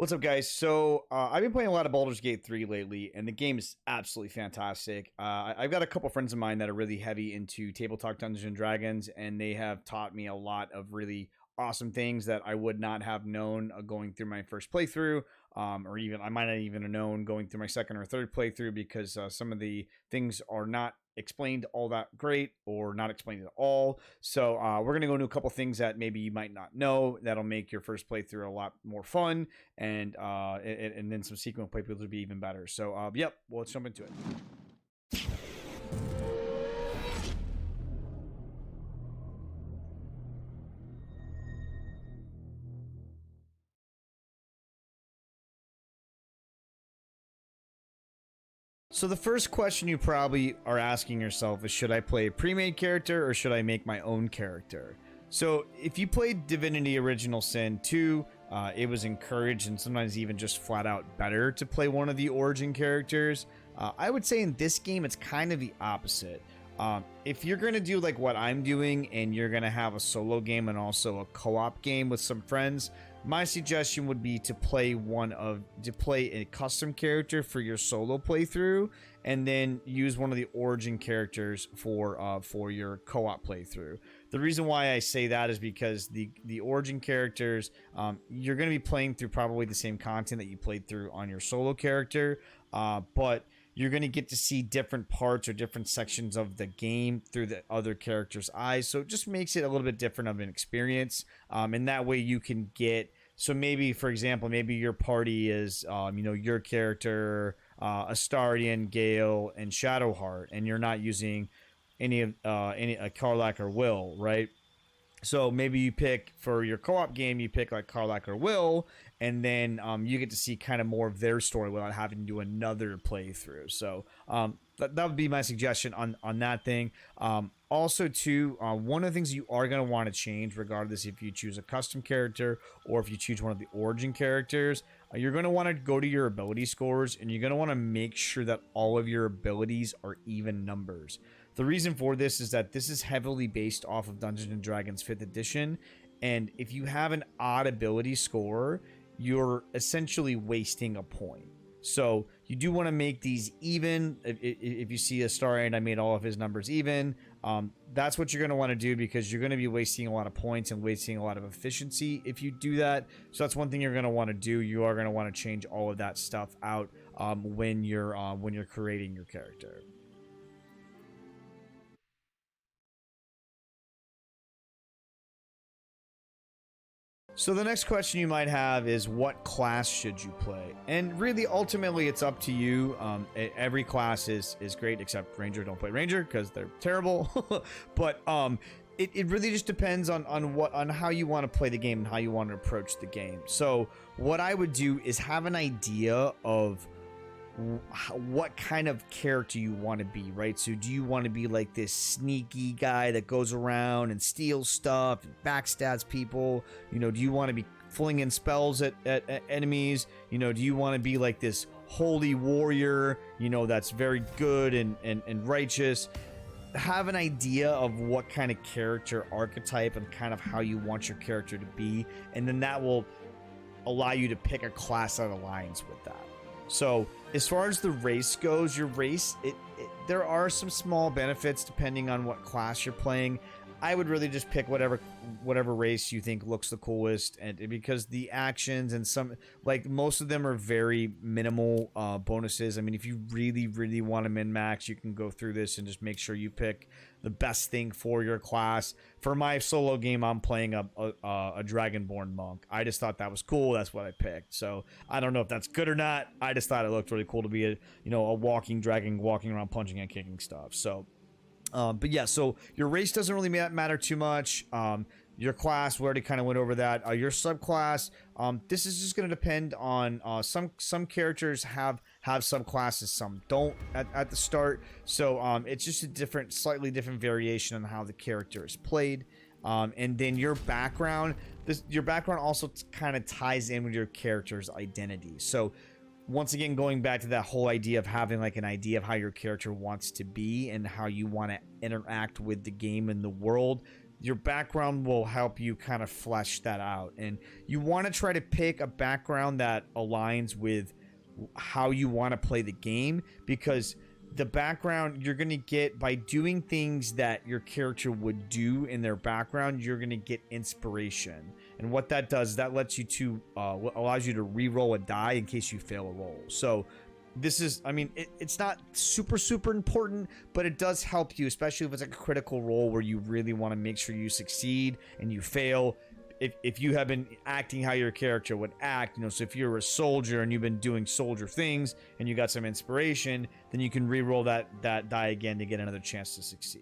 What's up, guys? So I've been playing a lot of Baldur's Gate 3 lately, and the game is absolutely fantastic. I've got a couple friends of mine that are really heavy into tabletop Dungeons and Dragons, and they have taught me a lot of really awesome things that I would not have known going through my first playthrough, or even I might not even have known going through my second or third playthrough because some of the things are not explained all that great or not explained at all. So we're going to go into a couple things that maybe you might not know that'll make your first playthrough a lot more fun, and then some sequel playthroughs will be even better. So yep, well, let's jump into it. So the first question you probably are asking yourself is, should I play a pre-made character or should I make my own character? So if you played Divinity Original Sin 2, it was encouraged and sometimes even just flat out better to play one of the origin characters. I would say in this game, it's kind of the opposite. If you're going to do like what I'm doing and you're going to have a solo game and also a co-op game with some friends, my suggestion would be to play a custom character for your solo playthrough, and then use one of the origin characters for your co-op playthrough. The reason why I say that is because the origin characters, you're going to be playing through probably the same content that you played through on your solo character, but you're going to get to see different parts or different sections of the game through the other character's eyes. So it just makes it a little bit different of an experience. And that way you can get, so maybe, for example, maybe your party is, your character, Astarion, Gale, and Shadowheart, and you're not using any Karlach or Will, right? So maybe you pick for your co-op game, you pick like Karlach or Will, and then you get to see kind of more of their story without having to do another playthrough. So that would be my suggestion on that thing. Also, too, one of the things you are going to want to change, regardless if you choose a custom character or if you choose one of the origin characters, you're going to want to go to your ability scores, and you're going to want to make sure that all of your abilities are even numbers. The reason for this is that this is heavily based off of Dungeons & Dragons 5th edition, and if you have an odd ability score, you're essentially wasting a point. So you do want to make these even. If you see a Astarion, I made all of his numbers even. That's what you're going to want to do, because you're going to be wasting a lot of points and wasting a lot of efficiency if you do that. So that's one thing you're going to want to do. You are going to want to change all of that stuff out when you're creating your character. So the next question you might have is, what class should you play? And really, ultimately, it's up to you. Every class is great, except Ranger. Don't play Ranger because they're terrible. But it really just depends on how you want to play the game and how you want to approach the game. So what I would do is have an idea of what kind of character you want to be, right? So do you want to be like this sneaky guy that goes around and steals stuff and backstabs people? Do you want to be flinging spells at enemies? Do you want to be like this holy warrior, that's very good and righteous? Have an idea of what kind of character archetype and kind of how you want your character to be, and then that will allow you to pick a class that aligns with that. So as far as the race goes, your race, there are some small benefits depending on what class you're playing. I would really just pick whatever race you think looks the coolest, and because the actions and some, like, most of them are very minimal bonuses. I mean, if you really want to min-max, you can go through this and just make sure you pick the best thing for your class. For my solo game, I'm playing a Dragonborn monk. I just thought that was cool. That's what I picked. So I don't know if that's good or not. I just thought it looked really cool to be a walking dragon, walking around punching and kicking stuff. So but yeah, so your race doesn't really matter too much. Your class, we already kind of went over that. Your subclass, this is just going to depend on some characters have subclasses, some don't at the start. So it's just a slightly different variation on how the character is played. And then your background, your background also kind of ties in with your character's identity. So once again, going back to that whole idea of having like an idea of how your character wants to be and how you want to interact with the game and the world, your background will help you kind of flesh that out. And you want to try to pick a background that aligns with how you want to play the game, because the background you're going to get by doing things that your character would do in their background, you're going to get inspiration. And what that does is that lets you to allows you to re-roll a die in case you fail a roll. So this is, I mean, it's not super important, but it does help you, especially if it's like a critical role where you really want to make sure you succeed and you fail. If you have been acting how your character would act, you know, so if you're a soldier and you've been doing soldier things and you got some inspiration, then you can re-roll that die again to get another chance to succeed.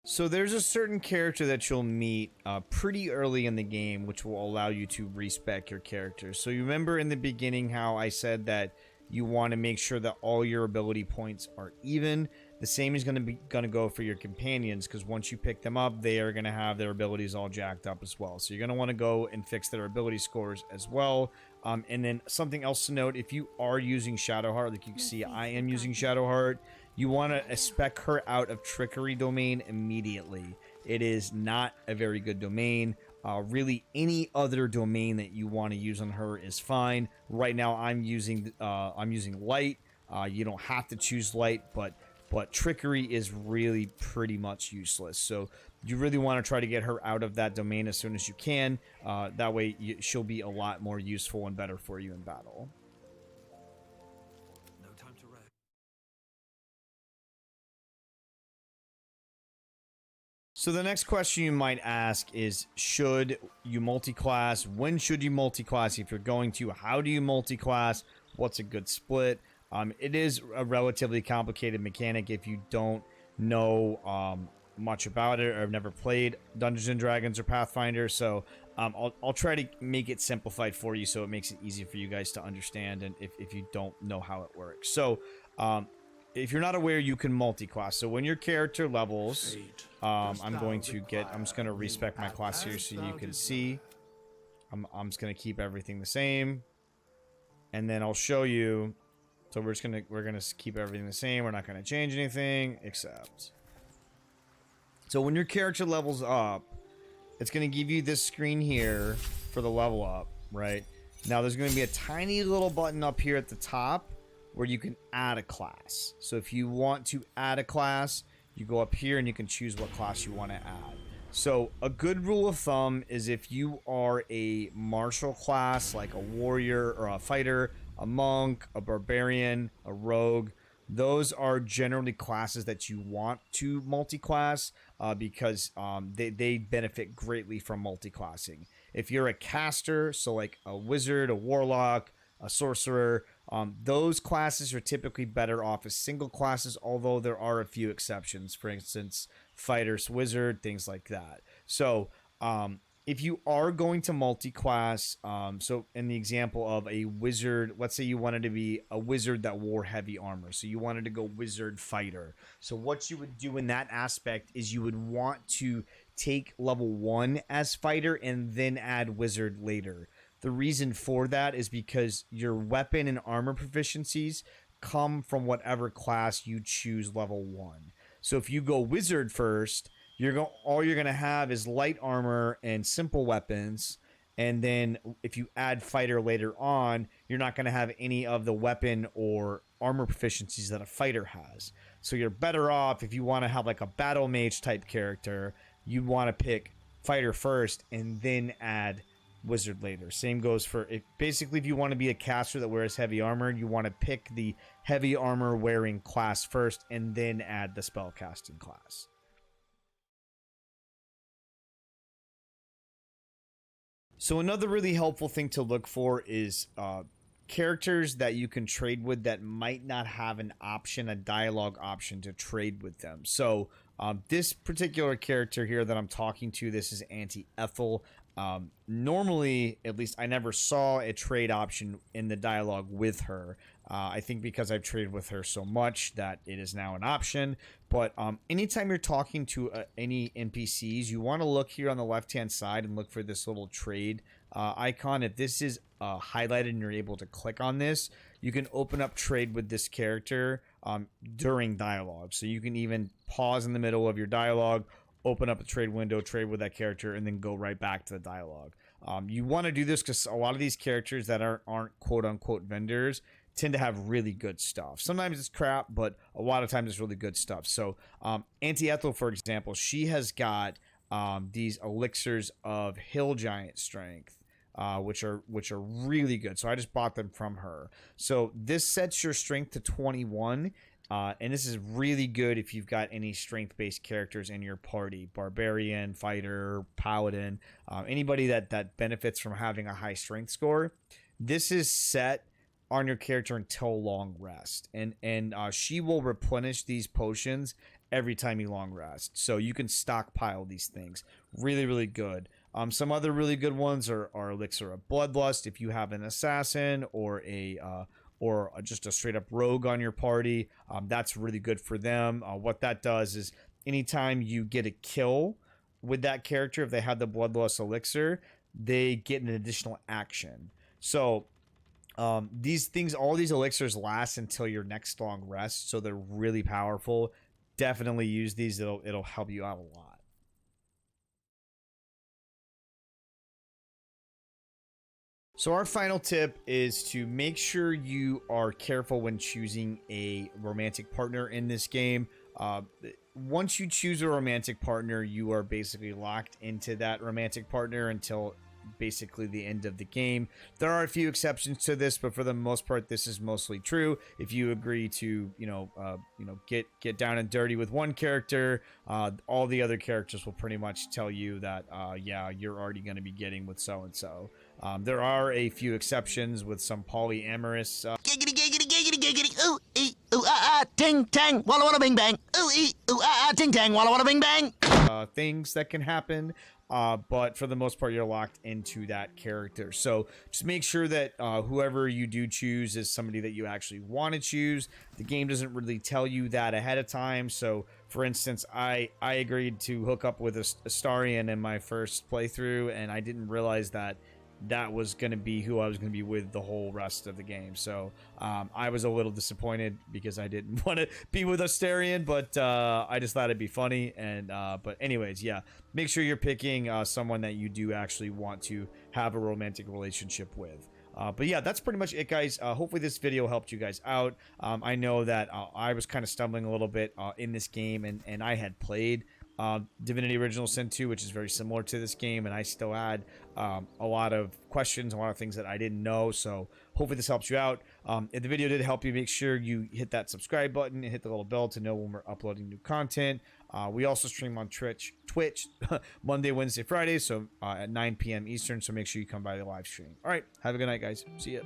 So there's a certain character that you'll meet pretty early in the game, which will allow you to respec your character. So you remember in the beginning how I said that you want to make sure that all your ability points are even. The same is going to go for your companions, because once you pick them up, they are going to have their abilities all jacked up as well. So you're going to want to go and fix their ability scores as well. And then something else to note, if you are using Shadowheart, like you can see I am using Shadowheart, you want to spec her out of Trickery domain immediately. It is not a very good domain. Really, any other domain that you want to use on her is fine. Right now, I'm using Light. You don't have to choose Light, but Trickery is really pretty much useless. So you really want to try to get her out of that domain as soon as you can. That way, she'll be a lot more useful and better for you in battle. So the next question you might ask is, should you multiclass? When should you multiclass? If you're going to, how do you multiclass? What's a good split? It is a relatively complicated mechanic if you don't know much about it or have never played Dungeons and Dragons or Pathfinder. So I'll try to make it simplified for you so it makes it easy for you guys to understand, and if you don't know how it works. So if you're not aware, you can multi-class. So when your character levels, I'm just going to respec my class here so you can see. I'm just going to keep everything the same. And then I'll show you. So we're going to keep everything the same. We're not going to change anything except. So when your character levels up, it's going to give you this screen here for the level up, right? Now there's going to be a tiny little button up here at the top where you can add a class. So if you want to add a class, you go up here and you can choose what class you want to add. So a good rule of thumb is if you are a martial class, like a warrior or a fighter, a monk, a barbarian, a rogue, those are generally classes that you want to multi-class because they benefit greatly from multi-classing. If you're a caster, so like a wizard, a warlock, a sorcerer, those classes are typically better off as single classes, although there are a few exceptions. For instance, fighters, wizard, things like that. So if you are going to multi-class, so in the example of a wizard, let's say you wanted to be a wizard that wore heavy armor. So you wanted to go wizard fighter. So what you would do in that aspect is you would want to take level 1 as fighter and then add wizard later. The reason for that is because your weapon and armor proficiencies come from whatever class you choose level 1. So if you go wizard first, all you're going to have is light armor and simple weapons. And then if you add fighter later on, you're not going to have any of the weapon or armor proficiencies that a fighter has. So you're better off if you want to have like a battle mage type character, you want to pick fighter first and then add wizard later. Same goes for basically if you want to be a caster that wears heavy armor, you want to pick the heavy armor wearing class first and then add the spell casting class. So another really helpful thing to look for is characters that you can trade with that might not have an option, a dialogue option to trade with them. So this particular character here that I'm talking to, this is Auntie Ethel. Normally, at least I never saw a trade option in the dialogue with her. I think because I've traded with her so much that it is now an option. But anytime you're talking to any NPCs, you want to look here on the left-hand side and look for this little trade icon, if this is highlighted and you're able to click on this, you can open up trade with this character during dialogue. So you can even pause in the middle of your dialogue, open up a trade window, trade with that character, and then go right back to the dialogue. You want to do this because a lot of these characters that aren't quote unquote vendors tend to have really good stuff. Sometimes it's crap, but a lot of times it's really good stuff. So Auntie Ethel, for example, she has got these elixirs of hill giant strength, which are really good. So I just bought them from her. So this sets your strength to 21. And this is really good if you've got any strength-based characters in your party. Barbarian, fighter, paladin, anybody that benefits from having a high strength score. This is set on your character until long rest. And she will replenish these potions every time you long rest. So you can stockpile these things. Really, really good. Some other really good ones are Elixir of Bloodlust if you have an assassin or just a straight up rogue on your party. That's really good for them. What that does is anytime you get a kill with that character, if they have the Bloodlust Elixir, they get an additional action. So these things, all these elixirs last until your next long rest, so they're really powerful. Definitely use these. It'll help you out a lot. So our final tip is to make sure you are careful when choosing a romantic partner in this game. Once you choose a romantic partner, you are basically locked into that romantic partner until basically the end of the game. There are a few exceptions to this, but for the most part, this is mostly true. If you agree to, get down and dirty with one character, all the other characters will pretty much tell you that, yeah, you're already going to be getting with so and so. There are a few exceptions with some polyamorous. Giggity, giggity, giggity, giggity. Ooh, ee, ooh, ah, ah, ting, tang, walla, walla, bing, bang. Ooh, ee, ooh, ah, ah, ting, tang, walla, walla, bing, bang. Things that can happen. But for the most part, you're locked into that character. So just make sure that whoever you do choose is somebody that you actually want to choose. The game doesn't really tell you that ahead of time. So, for instance, I agreed to hook up with Astarion in my first playthrough, and I didn't realize that was going to be who I was going to be with the whole rest of the game. So I was a little disappointed because I didn't want to be with Astarion, but I just thought it'd be funny. And but anyways, yeah, make sure you're picking someone that you do actually want to have a romantic relationship with. But yeah, that's pretty much it, guys. Hopefully this video helped you guys out. I know that I was kind of stumbling a little bit in this game, and I had played Divinity Original Sin 2, which is very similar to this game, and I still had a lot of questions, a lot of things that I didn't know. So hopefully this helps you out. If the video did help you, make sure you hit that subscribe button and hit the little bell to know when we're uploading new content. We also stream on Twitch Monday, Wednesday, Friday, so at 9 p.m. Eastern, so make sure you come by the live stream. All right, have a good night, guys. See ya.